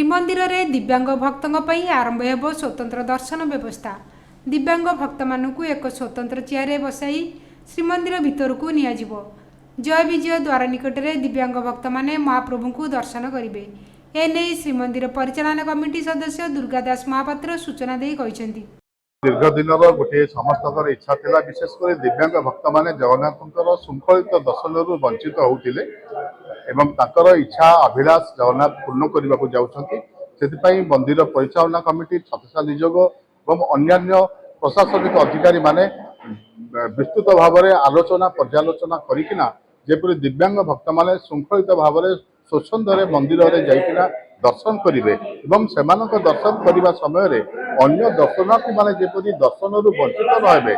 श्रीमंदिर में दिव्यांग भक्तों पर आरंभ हो स्वतंत्र दर्शन व्यवस्था। दिव्यांग भक्त मानू एक स्वतंत्र चेयर बसाई श्रीमंदिर भितर को नियाजिबो। जय विजय द्वार निकट में दिव्यांग भक्त माने महाप्रभु को दर्शन करेंगे। एने श्रीमंदिर परिचालना कमिटी सदस्य दुर्गादास महापात्र सूचना दे कहते दीर्घ दिन गोटे समस्त इच्छा था विशेषकर दिव्यांग भक्त मैंने जगन्नाथ श्रृंखलित दर्शन वंचित होते इच्छा अभिलाष जगन्नाथ पूर्ण करने को जाऊँगी। मंदिर परिचालना कमिटी छत्रछाया नियोग और अन्य प्रशासनिक अधिकारी माने विस्तृत भाव में आलोचना पर्यालोचना करना जेपरी दिव्यांग भक्त मैंने श्रृंखलित भाव में स्वच्छंदे मंदिर में जाइकिना दर्शन करेंगे एवं से दर्शन करने समय अन्य दर्शनार्थी माने जेपरी दर्शन वंचित रहे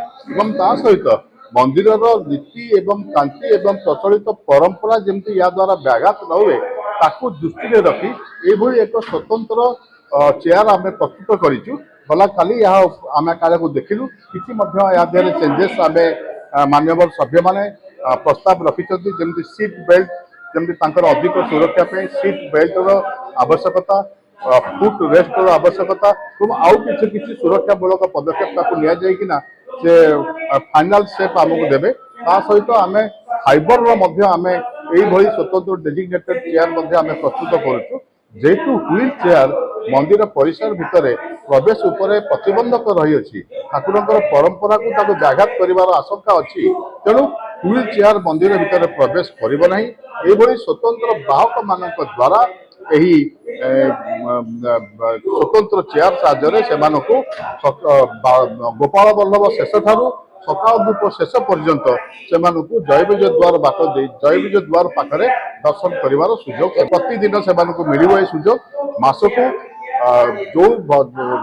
सहित मंदिर नीति एवं कांति एवं प्रचलित परंपरा जमी या द्वारा व्याघात न हुए ताकू दृष्टि रखी ये एक स्वतंत्र चेयर आम प्रस्तुत करूँ। गला काली आम काले को देखिलु कि चेंजेस आम मानव सभ्य माने प्रस्ताव रखिंट जमी सीट बेल्ट जमी अधिक सुरक्षा सीट बेल्टर आवश्यकता फुट रेस्टर आवश्यकता आउ कि सुरक्षामूलक पदक्षेप से फाइनाल स्टेप आमको देवे सहित आम फाइबर आम यही स्वतंत्र डेजिग्नेटेड चेयर आम प्रस्तुत करुँ जेहेतु व्हील चेयर मंदिर परिसर भितर प्रवेश उपर प्रतिबंधक रही ठाकुर परंपरा को व्याघात कर आशंका अच्छी तेणु व्हील चेयर मंदिर भितर प्रवेश करना ये स्वतंत्र बाहक मान द्वारा यही स्वतंत्र चेयर साहाय्य से गोपाल बल्लभ शेष ठारू सकाल धूप शेष पर्यंत से जय विजय द्वार बाट दे जय विजय द्वार पाखे दर्शन कर सुजोग प्रतिदिन से मिल सुजोग मासकू जो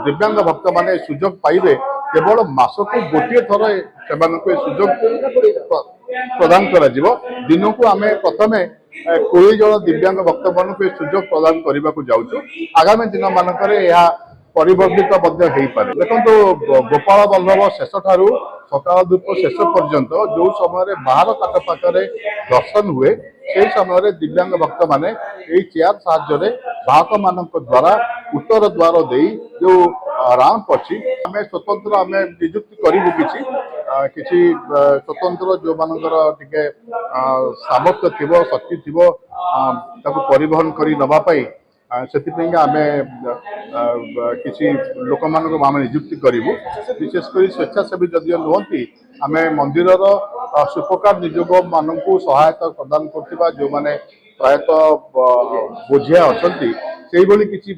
दिव्यांग भक्त माने सुजोग पाइबे केवल मासकू गोटे थर से सुजोग प्रदान कर दिन को आम प्रथम 20 जन दिव्यांग भक्त मान सुजोग प्रदान करने को जाऊँ। आगामी दिन मानक परिवर्तित देखो गोपाल बल्लभ शेष ठारू सकाल धूप शेष पर्यंत जो समय बाहर काट पाखे दर्शन हुए से समय दिव्यांग भक्त माने चेयर साहाय्य बाहक मान द्वारा उत्तर द्वार दे जो राम्प अच्छी आम स्वतंत्र आम निजुक्ति करूँ किसी स्वतंत्र जो मानकर टिके सामर्थ्य थी शक्ति थी परिवहन कर नापाई से आम किसी लोक मान निजुक्ति करूँ विशेषकर स्वेच्छासेवी जदि नुहति आम मंदिर सुपकार नियोग मान सहायता प्रदान कर जो मैंने प्रायतः बोझिया अच्छा से किसी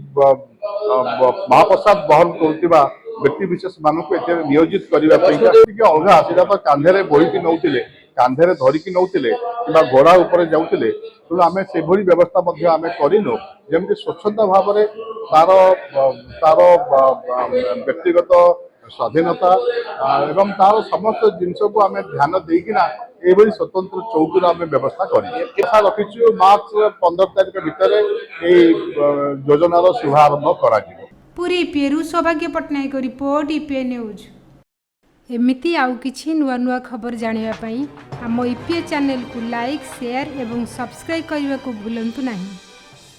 महाप्रसाद बहन करुवा व्यक्ति विशेष मानक नियोजित करने अलगा से कांधे बोईकी नौले कांधे धरिकी नौले कि घोड़ा उपर जाऊले तेणु आम से व्यवस्था आम करनु जमी स्वच्छंद भाव में तार तार व्यक्तिगत स्वाधीनता एवं तार समस्त जिनस को आम ध्यान देकिना ये स्वतंत्र चौकीर आम व्यवस्था कर रखीचु मार्च 15 तारिख भितर योजनार शुभारंभ कर पूरी पेरू सौभाग्य पट्टनायक रिपोर्ट ईपीए न्यूज। एमिती आउ किछि नुआ नुआ खबर जानिबा पई हम ईपीए चैनल को लाइक शेयर एवं सब्सक्राइब करने को भूलंतु नहीं।